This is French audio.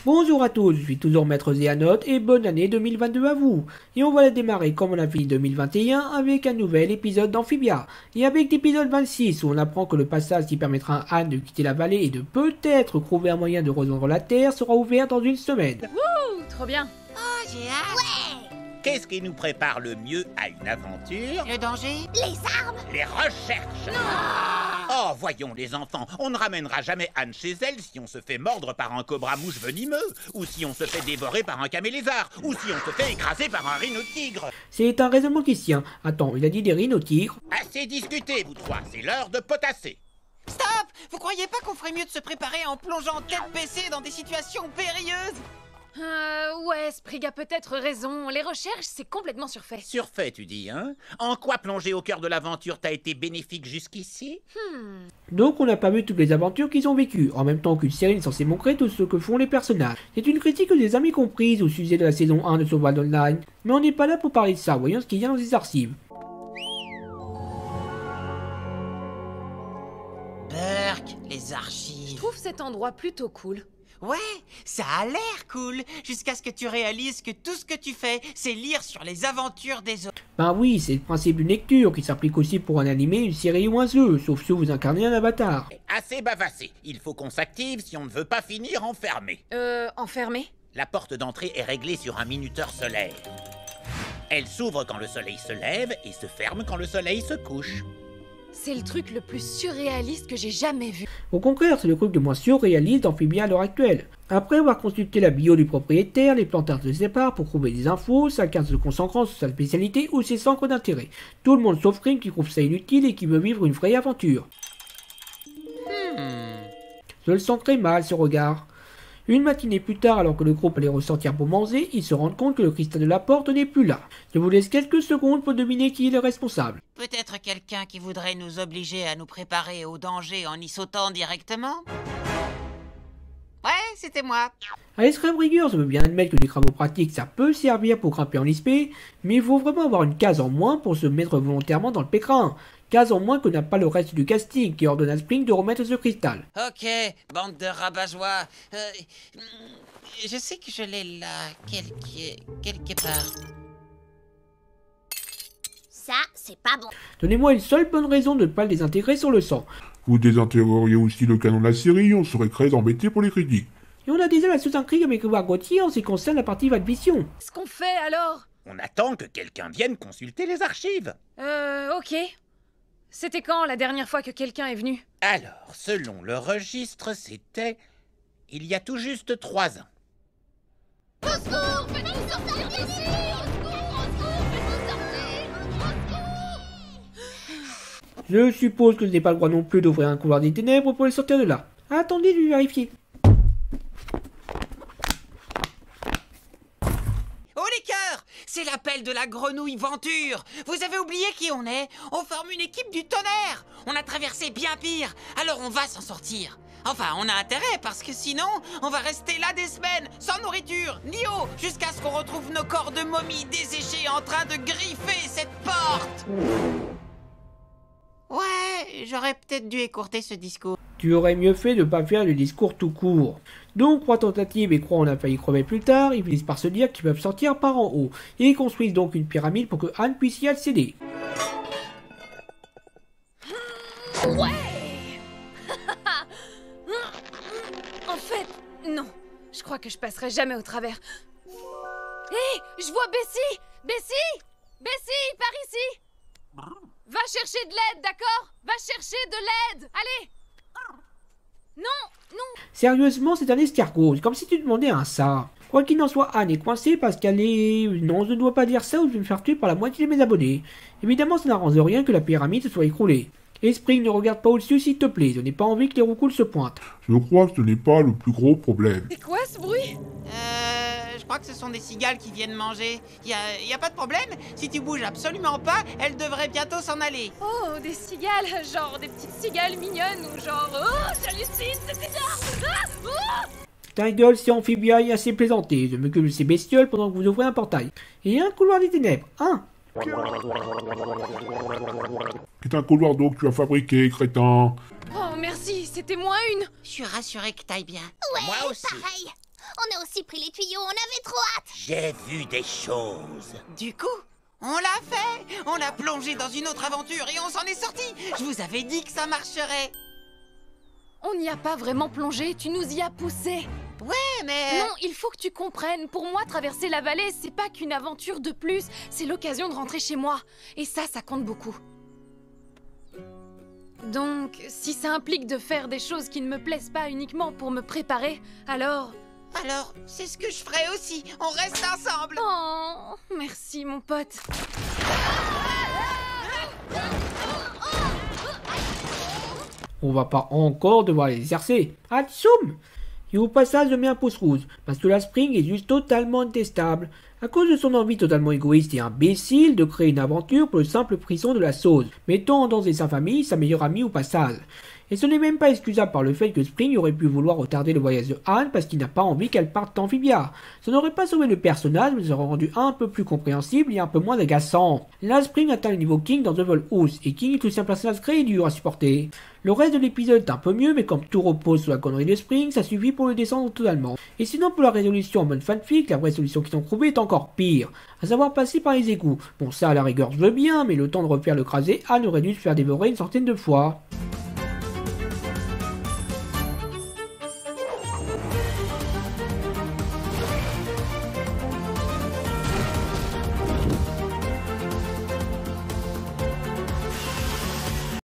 Bonjour à tous, je suis toujours Maître Zéanote et bonne année 2022 à vous. Et on va la démarrer comme on a fini 2021 avec un nouvel épisode d'Amphibia. Et avec l'épisode 26 où on apprend que le passage qui permettra à Anne de quitter la vallée et de peut-être trouver un moyen de rejoindre la Terre sera ouvert dans une semaine. Wouh, trop bien. Oh, j'ai hâte. Qu'est-ce qui nous prépare le mieux à une aventure? Le danger? Les armes? Les recherches. Oh, voyons les enfants, on ne ramènera jamais Anne chez elle si on se fait mordre par un cobra-mouche venimeux, ou si on se fait dévorer par un camélézard, ou si on se fait écraser par un rhino-tigre. C'est un raisonnement qui se tient. Attends, il a dit des rhino-tigres? Assez discuté, vous trois, c'est l'heure de potasser. Stop! Vous croyez pas qu'on ferait mieux de se préparer en plongeant tête baissée dans des situations périlleuses? Ouais, Sprig a peut-être raison. Les recherches, c'est complètement surfait. Surfait, tu dis, hein? En quoi plonger au cœur de l'aventure t'a été bénéfique jusqu'ici? Donc on n'a pas vu toutes les aventures qu'ils ont vécues, en même temps qu'une série est censée montrer tout ce que font les personnages. C'est une critique que j'ai jamais comprise au sujet de la saison 1 de Sword Art Online, mais on n'est pas là pour parler de ça, voyons ce qu'il y a dans les archives. Burk, les Je archives. trouve cet endroit plutôt cool. Ouais, ça a l'air cool, jusqu'à ce que tu réalises que tout ce que tu fais, c'est lire sur les aventures des autres. Ben oui, c'est le principe d'une lecture qui s'applique aussi pour un animé, une série ou un jeu, sauf si vous incarnez un avatar. Assez bavassé, il faut qu'on s'active si on ne veut pas finir enfermé. Enfermé? La porte d'entrée est réglée sur un minuteur solaire. Elle s'ouvre quand le soleil se lève et se ferme quand le soleil se couche. C'est le truc le plus surréaliste que j'ai jamais vu. Au contraire, c'est le truc le moins surréaliste d'Amphibia à l'heure actuelle. Après avoir consulté la bio du propriétaire, les plantards se séparent pour trouver des infos, chacun se concentrant sur sa spécialité ou ses centres d'intérêt. Tout le monde sauf Ring qui trouve ça inutile et qui veut vivre une vraie aventure. Je le sens très mal ce regard. Une matinée plus tard, alors que le groupe allait ressortir pour manger, ils se rendent compte que le cristal de la porte n'est plus là. Je vous laisse quelques secondes pour deviner qui est le responsable. Peut-être quelqu'un qui voudrait nous obliger à nous préparer au danger en y sautant directement? Ouais, c'était moi. À l'extrême rigueur, je veux bien admettre que les travaux pratiques ça peut servir pour grimper en XP, mais il faut vraiment avoir une case en moins pour se mettre volontairement dans le pécrin. Case en moins que n'a pas le reste du casting qui ordonne à Spring de remettre ce cristal. Ok, bande de rabat-joie. Je sais que je l'ai là, quelque part. Ça, c'est pas bon. Donnez-moi une seule bonne raison de ne pas le désintégrer sur le sang. Vous désintégreriez aussi le canon de la série, on serait très embêté pour les critiques. Et on a déjà la sous-intrigue avec Edouard Gauthier en ce qui concerne la partie Vision. Qu'est-ce qu'on fait alors? On attend que quelqu'un vienne consulter les archives. Ok. C'était quand la dernière fois que quelqu'un est venu? Alors, selon le registre, c'était il y a tout juste 3 ans. Au secours, faites-nous sortir d'ici! Au secours, faites-nous sortir! Au secours! Je suppose que je n'ai pas le droit non plus d'ouvrir un couloir des ténèbres pour les sortir de là. Attendez de vérifier. Oh les cœurs! C'est l'appel de la grenouille Venture! Vous avez oublié qui on est? On forme une équipe du tonnerre! On a traversé bien pire, alors on va s'en sortir! Enfin, on a intérêt, parce que sinon, on va rester là des semaines, sans nourriture, ni eau, jusqu'à ce qu'on retrouve nos corps de momies desséchés en train de griffer cette porte! Ouais, j'aurais peut-être dû écourter ce discours. Tu aurais mieux fait de ne pas faire le discours tout court. Donc 3 tentatives et croient on a failli crever plus tard, ils finissent par se dire qu'ils peuvent sortir par en haut. Ils construisent donc une pyramide pour que Anne puisse y accéder. Ouais. En fait, non. Je crois que je passerai jamais au travers. Hé, je vois Bessie! Bessie! Bessie, par ici! Va chercher de l'aide, d'accord? Va chercher de l'aide! Allez! Non, non! Sérieusement, c'est un escargot, c'est comme si tu demandais un ça. Quoi qu'il en soit, Anne est coincée parce qu'elle est... Non, je ne dois pas dire ça ou je vais me faire tuer par la moitié de mes abonnés. Évidemment, ça n'arrange rien que la pyramide se soit écroulée. Et Spring, ne regarde pas au-dessus s'il te plaît, je n'ai pas envie que les roucoules se pointent. Je crois que ce n'est pas le plus gros problème. C'est quoi ce bruit? Je crois que ce sont des cigales qui viennent manger. Y a pas de problème? Si tu bouges absolument pas, elles devraient bientôt s'en aller. Oh, des cigales, genre des petites cigales mignonnes ou genre... Oh, j'hallucine, c'est bizarre! Ah, oh. Ta gueule, c'est Amphibia et assez plaisanté, je m'occupe de ces bestioles pendant que vous ouvrez un portail. Et un couloir des ténèbres, hein? C'est un couloir d'eau que tu as fabriqué, crétin. Oh, merci, c'était moins une. Je suis rassurée que t'ailles bien. Ouais, Moi aussi. pareil. On a aussi pris les tuyaux, on avait trop hâte. J'ai vu des choses. Du coup, on l'a fait. On a plongé dans une autre aventure et on s'en est sorti. Je vous avais dit que ça marcherait. On n'y a pas vraiment plongé, tu nous y as poussés. Ouais, mais... Non, il faut que tu comprennes. Pour moi, traverser la vallée, c'est pas qu'une aventure de plus. C'est l'occasion de rentrer chez moi. Et ça compte beaucoup. Donc, si ça implique de faire des choses qui ne me plaisent pas uniquement pour me préparer, alors... Alors, c'est ce que je ferai aussi. On reste ensemble. Oh, merci mon pote. On va pas encore devoir les exercer. Atsoum! Et au passage, je mets un pouce rouge, parce que la Spring est juste totalement détestable. À cause de son envie totalement égoïste et imbécile de créer une aventure pour le simple frisson de la sauce, mettant en danger sa famille, sa meilleure amie au passage. Et ce n'est même pas excusable par le fait que Spring aurait pu vouloir retarder le voyage de Anne parce qu'il n'a pas envie qu'elle parte en Amphibia. Ça n'aurait pas sauvé le personnage, mais ça aurait rendu un peu plus compréhensible et un peu moins agaçant. Là, Spring atteint le niveau King dans The House, et King est aussi un personnage très dur à supporter. Le reste de l'épisode est un peu mieux, mais comme tout repose sur la connerie de Spring, ça suffit pour le descendre totalement. Et sinon, pour la résolution en mode fanfic, la vraie solution qu'ils ont trouvée est encore pire, à savoir passer par les égouts. Bon, ça à la rigueur je veux bien, mais le temps de refaire le crasé, Anne aurait dû se faire dévorer une centaine de fois.